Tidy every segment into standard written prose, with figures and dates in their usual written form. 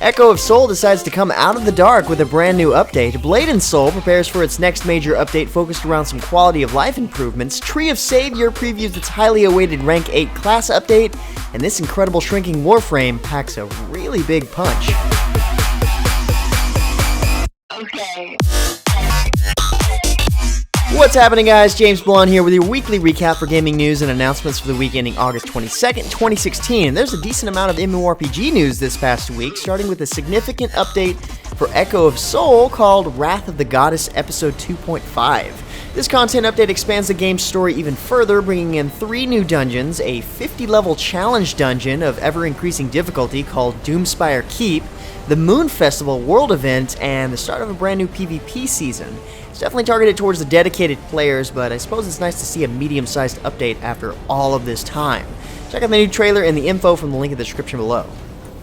Echo of Soul decides to come out of the dark with a brand new update. Blade and Soul prepares for its next major update focused around some quality of life improvements. Tree of Savior previews its highly awaited Rank 8 class update, and this incredible shrinking Warframe packs a really big punch. Okay. What's happening, guys? James Blonde here with your weekly recap for gaming news and announcements for the week ending August 22nd, 2016. There's a decent amount of MMORPG news this past week, starting with a significant update for Echo of Soul called Wrath of the Goddess Episode 2.5. This content update expands the game's story even further, bringing in 3 new dungeons, a 50-level challenge dungeon of ever-increasing difficulty called Doomspire Keep, the Moon Festival World event, and the start of a brand new PvP season. It's definitely targeted towards the dedicated players, but I suppose it's nice to see a medium-sized update after all of this time. Check out the new trailer and the info from the link in the description below.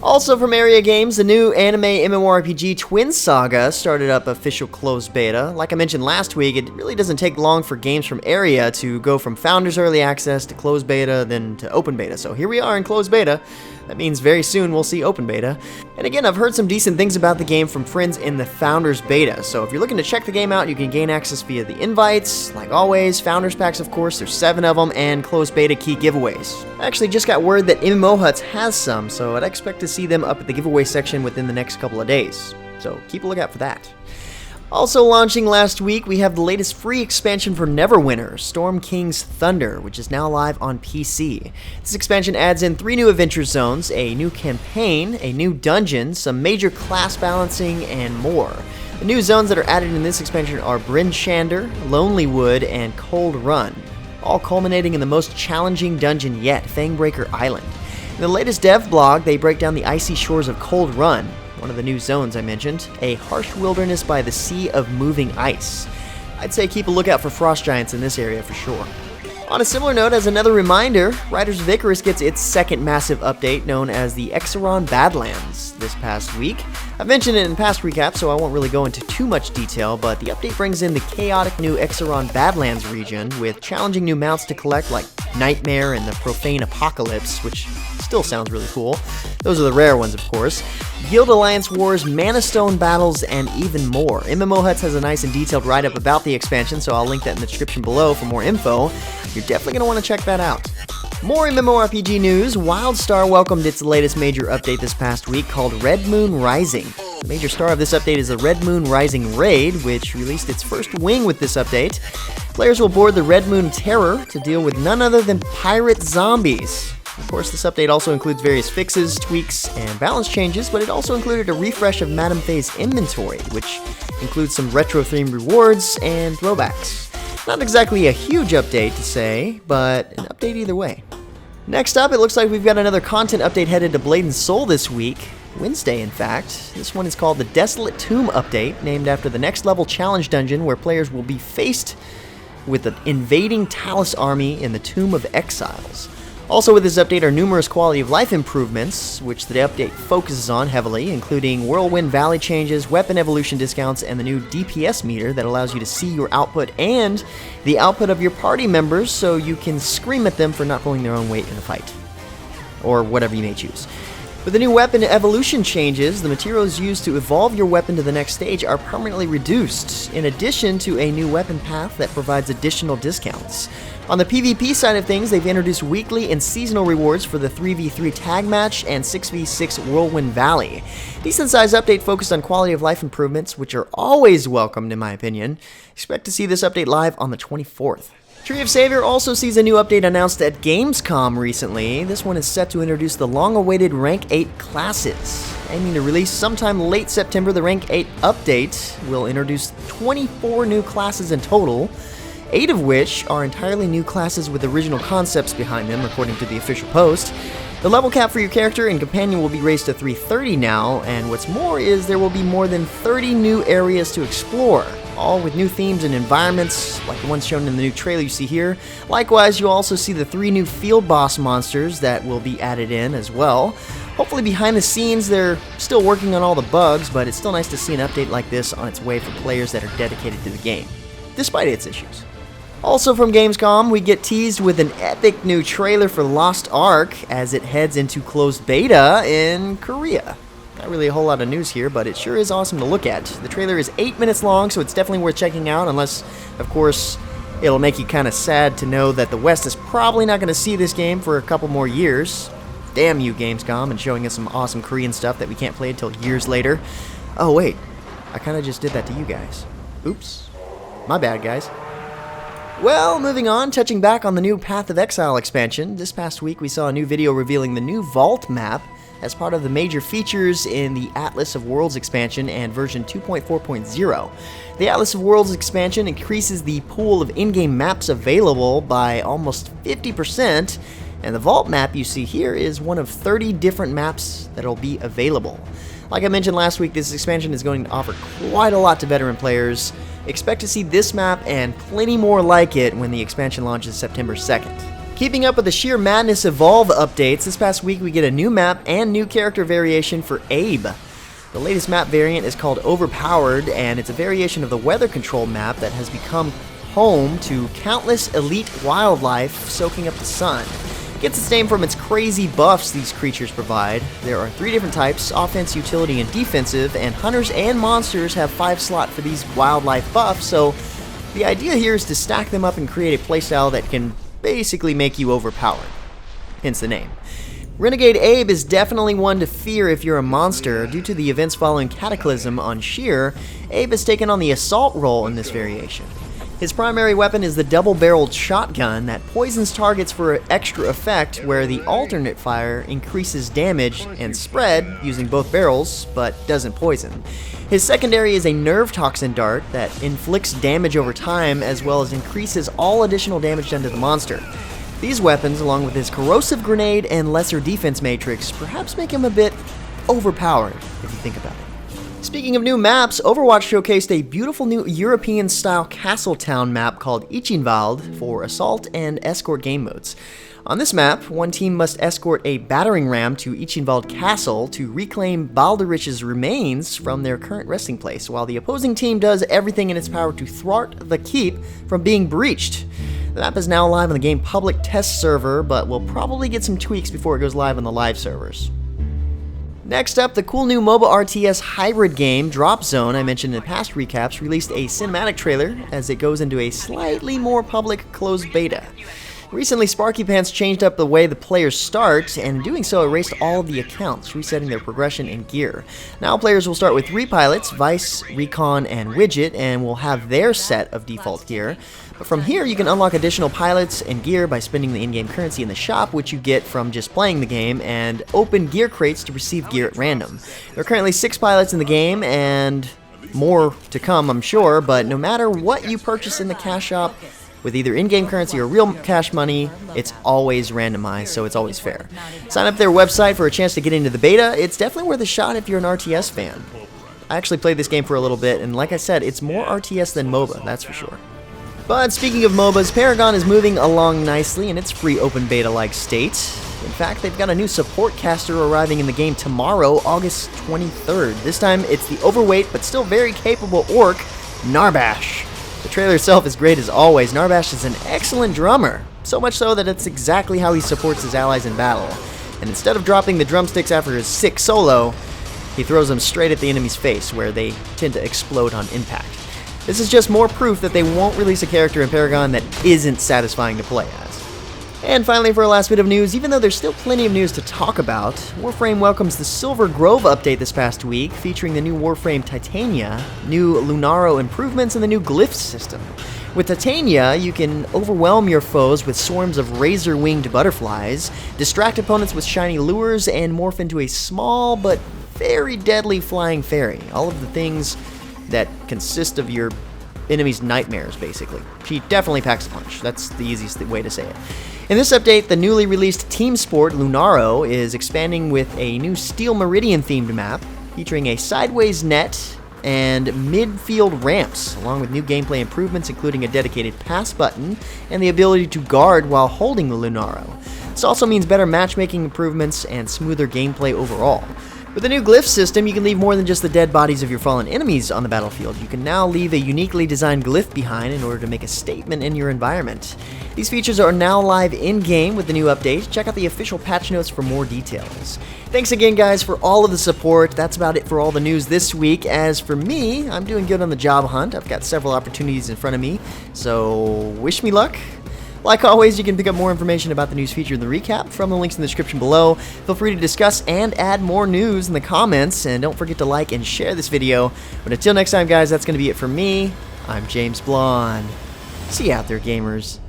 Also from Area Games, the new anime MMORPG Twin Saga started up official closed beta. Like I mentioned last week, it really doesn't take long for games from Area to go from Founders Early Access to closed beta, then to open beta. So here we are in closed beta. That means very soon we'll see open beta. And again, I've heard some decent things about the game from friends in the Founders beta. So if you're looking to check the game out, you can gain access via the invites, like always, Founders packs of course, there's 7 of them, and closed beta key giveaways. I actually just got word that MMO Huts has some, so I'd expect to see them up at the giveaway section within the next couple of days. So keep a lookout for that. Also launching last week, we have the latest free expansion for Neverwinter, Storm King's Thunder, which is now live on PC. This expansion adds in 3 new adventure zones, a new campaign, a new dungeon, some major class balancing, and more. The new zones that are added in this expansion are Bryn Shander, Lonely Wood, and Cold Run, all culminating in the most challenging dungeon yet, Fangbreaker Island. In the latest dev blog, they break down the icy shores of Cold Run, one of the new zones I mentioned, a harsh wilderness by the sea of moving ice. I'd say keep a lookout for frost giants in this area for sure. On a similar note, as another reminder, Riders of Icarus gets its second massive update known as the Exarahn Badlands this past week. I've mentioned it in past recaps, so I won't really go into too much detail, but the update brings in the chaotic new Exarahn Badlands region with challenging new mounts to collect like Nightmare and the Profane Apocalypse, which still sounds really cool. Those are the rare ones, of course. Guild Alliance Wars, Mana Stone battles, and even more. MMO Huts has a nice and detailed write-up about the expansion, so I'll link that in the description below for more info. You're definitely going to want to check that out. More MMORPG news, WildStar welcomed its latest major update this past week called Redmoon Rising. The major star of this update is the Redmoon Rising Raid, which released its first wing with this update. Players will board the Redmoon Terror to deal with none other than pirate zombies. Of course, this update also includes various fixes, tweaks, and balance changes, but it also included a refresh of Madame Faye's inventory, which includes some retro-themed rewards and throwbacks. Not exactly a huge update to say, but an update either way. Next up, it looks like we've got another content update headed to Blade and Soul this week. Wednesday, in fact. This one is called the Desolate Tomb Update, named after the next level challenge dungeon where players will be faced with the invading Talus army in the Tomb of Exiles. Also with this update are numerous quality of life improvements, which the update focuses on heavily, including Whirlwind Valley changes, weapon evolution discounts, and the new DPS meter that allows you to see your output and the output of your party members so you can scream at them for not pulling their own weight in a fight. Or whatever you may choose. With the new weapon evolution changes, the materials used to evolve your weapon to the next stage are permanently reduced, in addition to a new weapon path that provides additional discounts. On the PvP side of things, they've introduced weekly and seasonal rewards for the 3v3 tag match and 6v6 Whirlwind Valley. Decent-sized update focused on quality of life improvements, which are always welcomed in my opinion. Expect to see this update live on the 24th. Tree of Savior also sees a new update announced at Gamescom recently. This one is set to introduce the long-awaited Rank 8 classes. Aiming to release sometime late September, the Rank 8 update will introduce 24 new classes in total, 8 of which are entirely new classes with original concepts behind them, according to the official post. The level cap for your character and companion will be raised to 330 now, and what's more is there will be more than 30 new areas to explore, all with new themes and environments, like the ones shown in the new trailer you see here. Likewise, you'll also see the 3 new field boss monsters that will be added in as well. Hopefully behind the scenes, they're still working on all the bugs, but it's still nice to see an update like this on its way for players that are dedicated to the game, despite its issues. Also from Gamescom, we get teased with an epic new trailer for Lost Ark as it heads into closed beta in Korea. Not really a whole lot of news here, but it sure is awesome to look at. The trailer is 8 minutes long, so it's definitely worth checking out, unless, of course, it'll make you kind of sad to know that the West is probably not going to see this game for a couple more years. Damn you, Gamescom, and showing us some awesome Korean stuff that we can't play until years later. Oh, wait. I kind of just did that to you guys. Oops. My bad, guys. Well, moving on, touching back on the new Path of Exile expansion, this past week we saw a new video revealing the new Vault map as part of the major features in the Atlas of Worlds expansion and version 2.4.0. The Atlas of Worlds expansion increases the pool of in-game maps available by almost 50%, and the Vault map you see here is one of 30 different maps that'll be available. Like I mentioned last week, this expansion is going to offer quite a lot to veteran players. Expect to see this map and plenty more like it when the expansion launches September 2nd. Keeping up with the Shear Madness Evolve updates, this past week we get a new map and new character variation for Abe. The latest map variant is called Overpowered, and it's a variation of the weather control map that has become home to countless elite wildlife soaking up the sun. It gets its name from its crazy buffs these creatures provide. There are 3 different types: offense, utility, and defensive, and hunters and monsters have 5 slots for these wildlife buffs, so the idea here is to stack them up and create a playstyle that can basically make you overpowered. Hence the name. Renegade Abe is definitely one to fear if you're a monster. Due to the events following Cataclysm on Shear, Abe has taken on the assault role in this variation. His primary weapon is the double-barreled shotgun that poisons targets for extra effect, where the alternate fire increases damage and spread using both barrels, but doesn't poison. His secondary is a nerve toxin dart that inflicts damage over time, as well as increases all additional damage done to the monster. These weapons, along with his corrosive grenade and lesser defense matrix, perhaps make him a bit overpowered, if you think about it. Speaking of new maps, Overwatch showcased a beautiful new European-style castle town map called Icarus for Assault and Escort game modes. On this map, one team must escort a battering ram to Icarus Castle to reclaim Balderich's remains from their current resting place, while the opposing team does everything in its power to thwart the keep from being breached. The map is now live on the game public test server, but will probably get some tweaks before it goes live on the live servers. Next up, the cool new MOBA RTS hybrid game, Drop Zone, I mentioned in past recaps, released a cinematic trailer as it goes into a slightly more public closed beta. Recently, Sparky Pants changed up the way the players start, and in doing so erased all of the accounts, resetting their progression and gear. Now players will start with 3 pilots, Vice, Recon, and Widget, and will have their set of default gear. But from here, you can unlock additional pilots and gear by spending the in-game currency in the shop, which you get from just playing the game, and open gear crates to receive gear at random. There are currently 6 pilots in the game, and more to come, I'm sure, but no matter what you purchase in the cash shop, with either in-game currency or real cash money, it's always randomized, so it's always fair. Sign up their website for a chance to get into the beta. It's definitely worth a shot if you're an RTS fan. I actually played this game for a little bit, and like I said, it's more RTS than MOBA, that's for sure. But speaking of MOBAs, Paragon is moving along nicely in its free open beta-like state. In fact, they've got a new support caster arriving in the game tomorrow, August 23rd. This time, it's the overweight but still very capable orc, Narbash. The trailer itself is great as always. Narbash is an excellent drummer, so much so that it's exactly how he supports his allies in battle. And instead of dropping the drumsticks after his sick solo, he throws them straight at the enemy's face, where they tend to explode on impact. This is just more proof that they won't release a character in Paragon that isn't satisfying to play as. And finally, for our last bit of news, even though there's still plenty of news to talk about, Warframe welcomes the Silver Grove update this past week, featuring the new Warframe Titania, new Lunaro improvements, and the new Glyph system. With Titania, you can overwhelm your foes with swarms of razor-winged butterflies, distract opponents with shiny lures, and morph into a small but very deadly flying fairy. All of the things that consist of your enemy's nightmares, basically. She definitely packs a punch. That's the easiest way to say it. In this update, the newly released Team Sport Lunaro is expanding with a new Steel Meridian themed map, featuring a sideways net and midfield ramps, along with new gameplay improvements including a dedicated pass button and the ability to guard while holding the Lunaro. This also means better matchmaking improvements and smoother gameplay overall. With the new glyph system, you can leave more than just the dead bodies of your fallen enemies on the battlefield. You can now leave a uniquely designed glyph behind in order to make a statement in your environment. These features are now live in-game with the new update. Check out the official patch notes for more details. Thanks again, guys, for all of the support. That's about it for all the news this week. As for me, I'm doing good on the job hunt. I've got several opportunities in front of me, so wish me luck. Like always, you can pick up more information about the news featured in the recap from the links in the description below. Feel free to discuss and add more news in the comments, and don't forget to like and share this video. But until next time, guys, that's going to be it for me. I'm James Blonde. See you out there, gamers.